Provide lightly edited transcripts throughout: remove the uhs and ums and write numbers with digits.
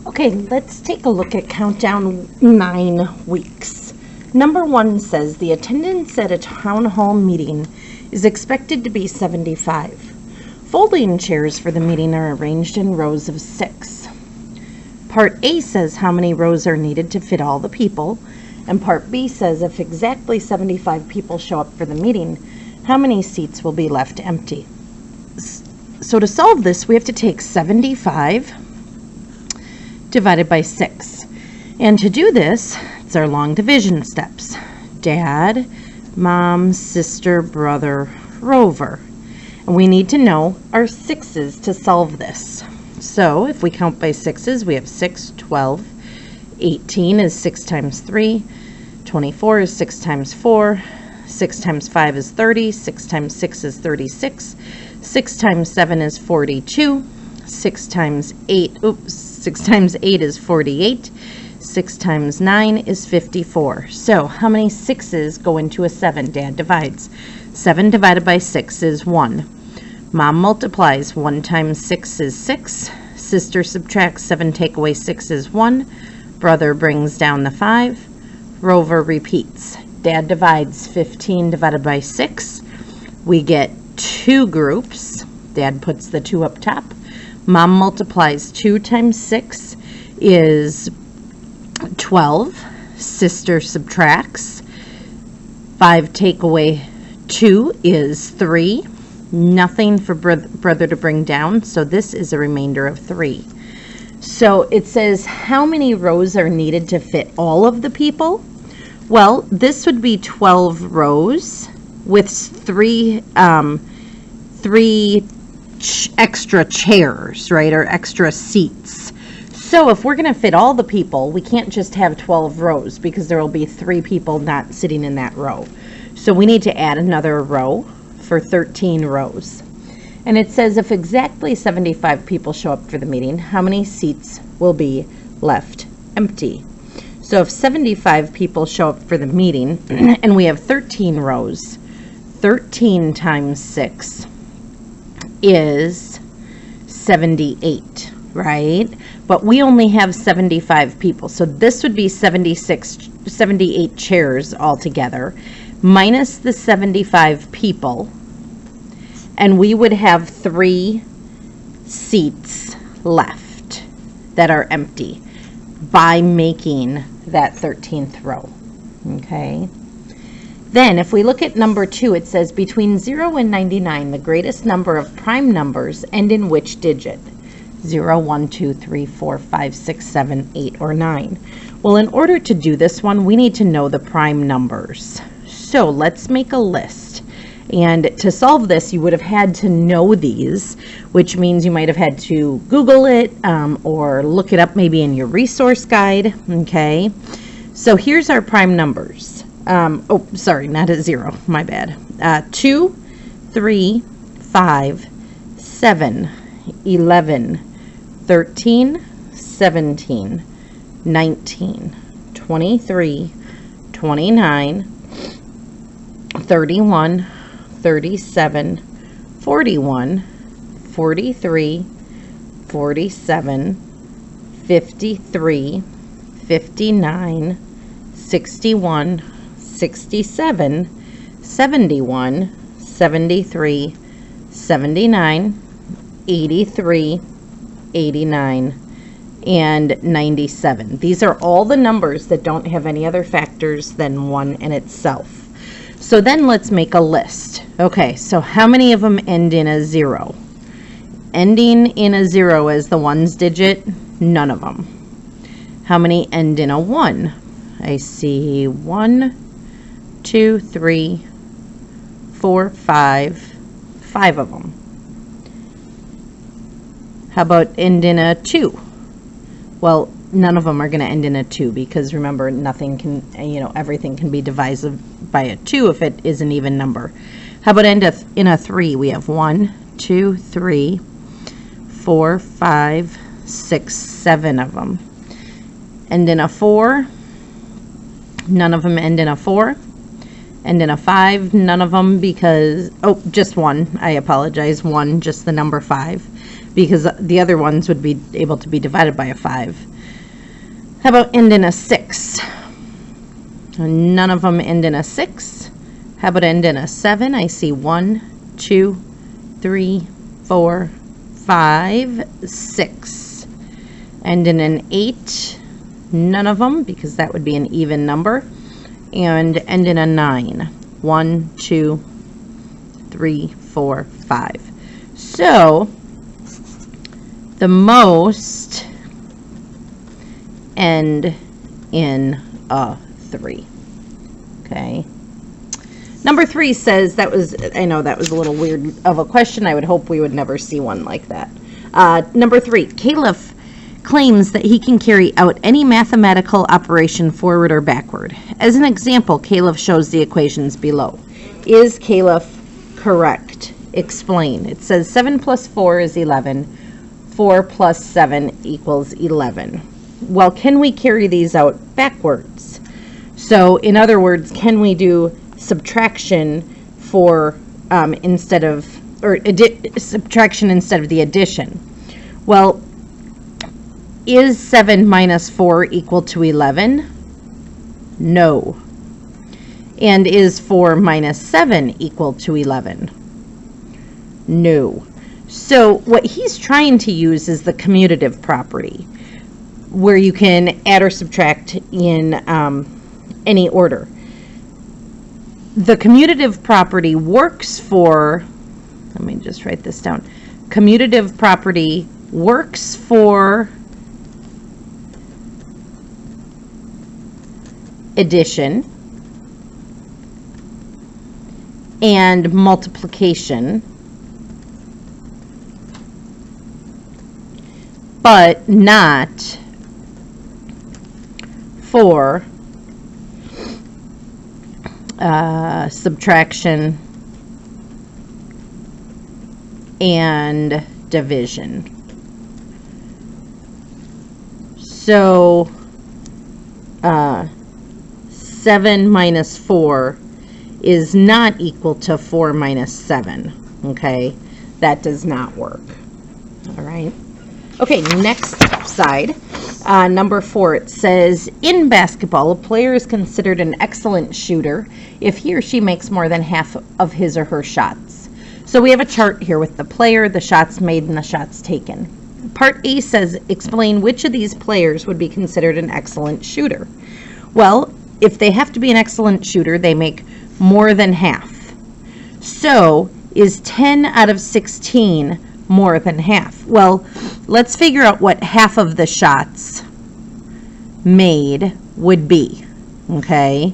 Okay, let's take a look at countdown 9 weeks. Number 1 says the attendance at a town hall meeting is expected to be 75. Folding chairs for the meeting are arranged in rows of 6. Part A says how many rows are needed to fit all the people, and Part B says if exactly 75 people show up for the meeting, how many seats will be left empty. So to solve this, we have to take 75 divided by 6. And to do this, it's our long division steps. Dad, Mom, sister, brother, Rover. And we need to know our 6s to solve this. So if we count by 6s, we have 6, 12, 18 is 6 times 3, 24 is 6 times 4, 6 times 5 is 30, 6 times 6 is 36, 6 times 7 is 42, 6 times 8 is 48, 6 times 9 is 54. So how many 6s go into a 7? Dad divides. 7 divided by 6 is 1. Mom multiplies. 1 times 6 is 6. Sister subtracts. 7 take away 6 is 1. Brother brings down the 5. Rover repeats. Dad divides. 15 divided by 6. We get 2 groups. Dad puts the 2 up top. Mom multiplies. 2 times 6 is 12. Sister subtracts. 5 take away 2 is 3. Nothing for brother to bring down, so this is a remainder of 3. So it says how many rows are needed to fit all of the people? Well, this would be 12 rows with 3 extra chairs, right, or extra seats. So if we're going to fit all the people, we can't just have 12 rows because there will be 3 people not sitting in that row. So we need to add another row for 13 rows. And it says if exactly 75 people show up for the meeting, how many seats will be left empty? So if 75 people show up for the meeting and we have 13 rows, 13 times 6 is 78, right? But we only have 75 people. So this would be 78 chairs altogether, minus the 75 people. And we would have 3 seats left that are empty by making that 13th row. Okay. Then if we look at number 2, it says between 0 and 99, the greatest number of prime numbers end in which digit? 0, 1, 2, 3, 4, 5, 6, 7, 8, or 9. Well, in order to do this one, we need to know the prime numbers. So let's make a list. And to solve this, you would have had to know these, which means you might have had to Google it or look it up maybe in your resource guide. Okay. So here's our prime numbers. Oh, sorry, not a 0. My bad. 2, 3, 5, 7, 11, 13, 17, 19, 23, 29, 31, 37, 41, 43, 47, 53, 59, 61, 67, 71, 73, 79, 83, 89, and 97. These are all the numbers that don't have any other factors than 1 in itself. So then let's make a list. Okay, so how many of them end in a 0? Ending in a 0 as the 1's digit? None of them. How many end in a 1? I see 1, 2, 3, 4, 5 of them. How about end in a 2? Well, none of them are going to end in a 2 because remember, nothing can, everything can be divisible by a 2 if it is an even number. How about end in a 3? We have 1, 2, 3, 4, 5, 6, 7 of them. End in a 4? None of them end in a 4. End in a 5? None of them because, oh, just 1. I apologize. 1, just the number 5. Because the other ones would be able to be divided by a 5. How about end in a 6? None of them end in a 6. How about end in a 7? I see 1, 2, 3, 4, 5, 6. End in an 8. None of them, because that would be an even number. And end in a 9. 1, 2, 3, 4, 5. So the most end in a 3. Okay. Number 3 says, I know that was a little weird of a question. I would hope we would never see one like that. Number 3, Caliph claims that he can carry out any mathematical operation forward or backward. As an example, Caliph shows the equations below. Is Caliph correct? Explain. It says 7 plus 4 is 11. 4 plus 7 equals 11. Well, can we carry these out backwards? So, in other words, can we do subtraction for subtraction instead of the addition? Well, is 7 minus 4 equal to 11? No. And is 4 minus 7 equal to 11? No. So what he's trying to use is the commutative property, where you can add or subtract in any order. The commutative property works for, let me just write this down. Commutative property works for addition and multiplication, but not for subtraction and division. So 7 minus 4 is not equal to 4 minus 7. Okay, that does not work. All right. Okay, next side. Number 4, it says, in basketball, a player is considered an excellent shooter if he or she makes more than half of his or her shots. So we have a chart here with the player, the shots made, and the shots taken. Part A says, explain which of these players would be considered an excellent shooter. Well, if they have to be an excellent shooter, they make more than half. So, is 10 out of 16 more than half? Well, let's figure out what half of the shots made would be. Okay,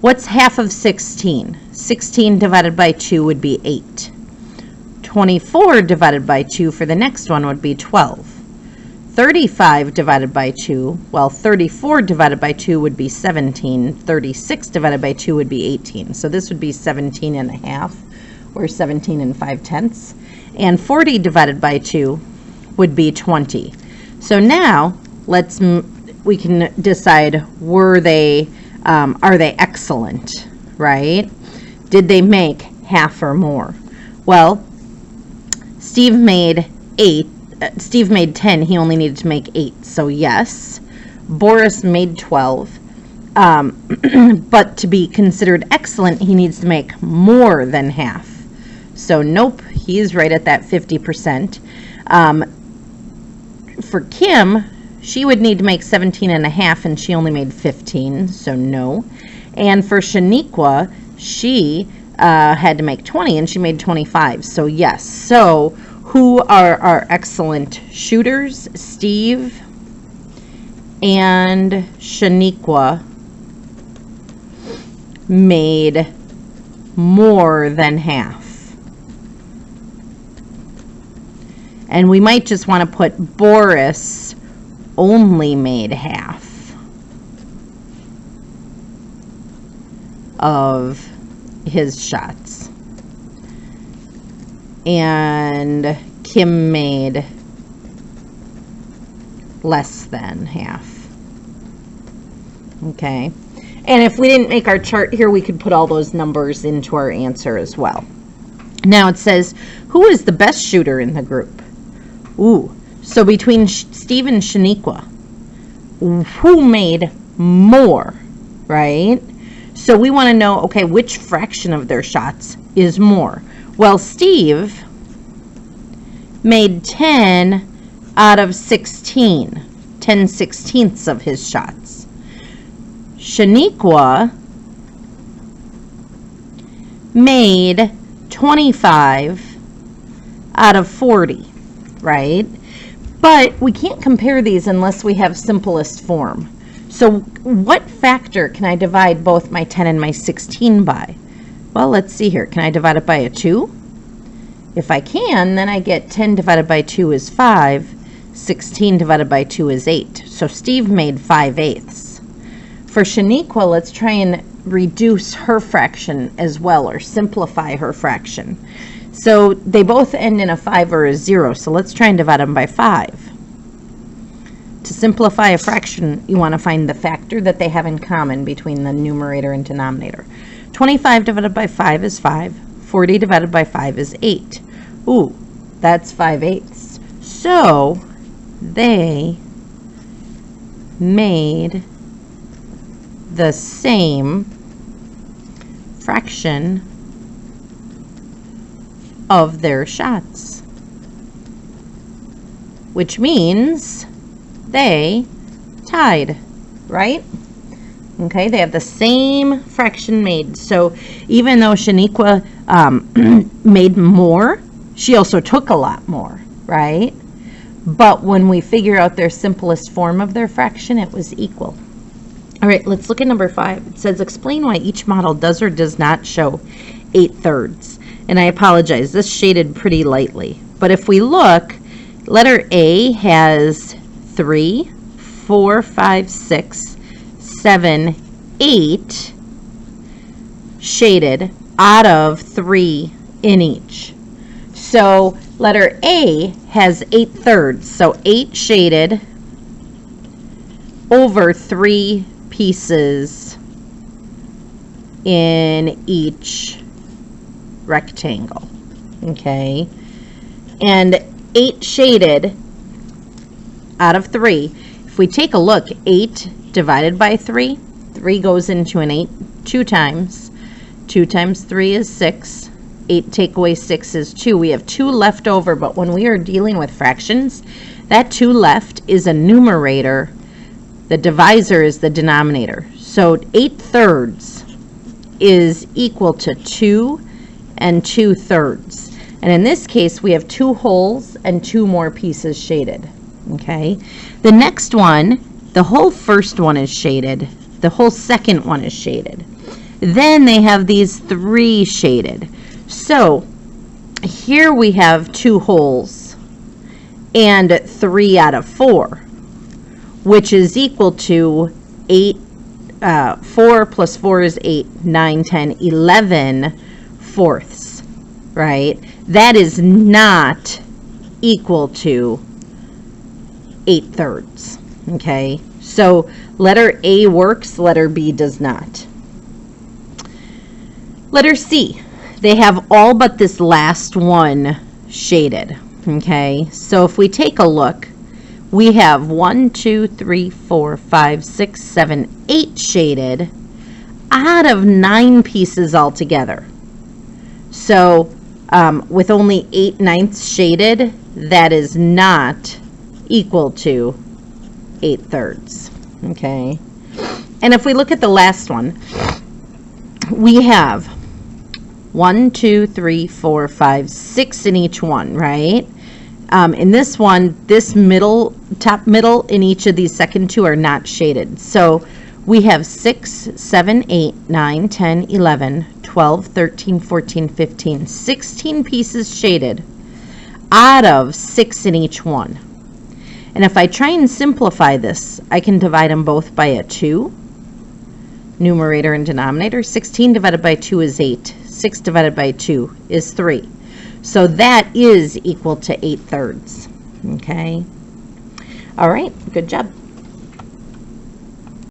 what's half of 16? 16 divided by 2 would be 8. 24 divided by 2 for the next one would be 12. 35 divided by 2, well, 34 divided by 2 would be 17. 36 divided by 2 would be 18. So this would be 17 and a half, or 17 and 5/10. And 40 divided by 2 would be 20. So now we can decide, are they excellent, right? Did they make half or more? Well, Steve made 10, he only needed to make 8, so yes. Boris made 12, but to be considered excellent, he needs to make more than half. So nope, he's right at that 50%. For Kim, she would need to make 17 and a half, and she only made 15, so no. And for Shaniqua, she had to make 20, and she made 25, so yes. So who are our excellent shooters? Steve and Shaniqua made more than half. And we might just want to put Boris only made half of his shots. And Kim made less than half. Okay. And if we didn't make our chart here, we could put all those numbers into our answer as well. Now it says, who is the best shooter in the group? Ooh, so between Steve and Shaniqua, who made more, right? So we want to know, okay, which fraction of their shots is more? Well, Steve made 10 out of 16, 10/16 of his shots. Shaniqua made 25 out of 40, right? But we can't compare these unless we have simplest form. So what factor can I divide both my 10 and my 16 by? Well, let's see here. Can I divide it by a 2? If I can, then I get 10 divided by 2 is 5. 16 divided by 2 is 8. So Steve made 5/8. For Shaniqua, let's try and reduce her fraction as well, or simplify her fraction. So they both end in a 5 or a 0, so let's try and divide them by 5. To simplify a fraction, you want to find the factor that they have in common between the numerator and denominator. 25 divided by 5 is 5. 40 divided by 5 is 8. Ooh, that's 5/8. So they made the same fraction of their shots, which means they tied, right? Okay, they have the same fraction made. So even though Shaniqua made more, she also took a lot more, right? But when we figure out their simplest form of their fraction, it was equal. All right, let's look at number 5. It says, explain why each model does or does not show 8/3. And I apologize, this shaded pretty lightly. But if we look, letter A has 3, 4, 5, 6, 7, 8 shaded out of 3 in each. So letter A has 8/3, so 8 shaded over 3 pieces in each rectangle, okay? And 8 shaded out of 3. If we take a look, 8 divided by 3, 3 goes into an 8 2 times. 2 times 3 is 6. 8 take away 6 is 2. We have 2 left over, but when we are dealing with fractions, that 2 left is a numerator. The divisor is the denominator. So 8/3 is equal to 2 and 2/3. And in this case, we have 2 wholes and 2 more pieces shaded. Okay. The next one, the whole first one is shaded. The whole second one is shaded. Then they have these 3 shaded. So here we have 2 wholes and 3 out of 4, which is equal to 8. 4 plus 4 is 8, 9, 10, 11 fourths, right? That is not equal to 8/3, okay? So letter A works, letter B does not. Letter C, they have all but this last one shaded, okay? So if we take a look, we have 1, 2, 3, 4, 5, 6, 7, 8 shaded out of 9 pieces altogether. So with only 8/9 shaded, that is not equal to 8/3, okay? And if we look at the last one, we have 1, 2, 3, 4, 5, 6 in each one, right? In this one, this middle, top middle in each of these second 2 are not shaded. So we have 6, 7, 8, 9, 10, 11, 12, 13, 14, 15, 16 pieces shaded out of 6 in each one. And if I try and simplify this, I can divide them both by a 2, numerator and denominator. 16 divided by 2 is 8. 6 divided by 2 is 3. So that is equal to 8/3, okay? All right, good job.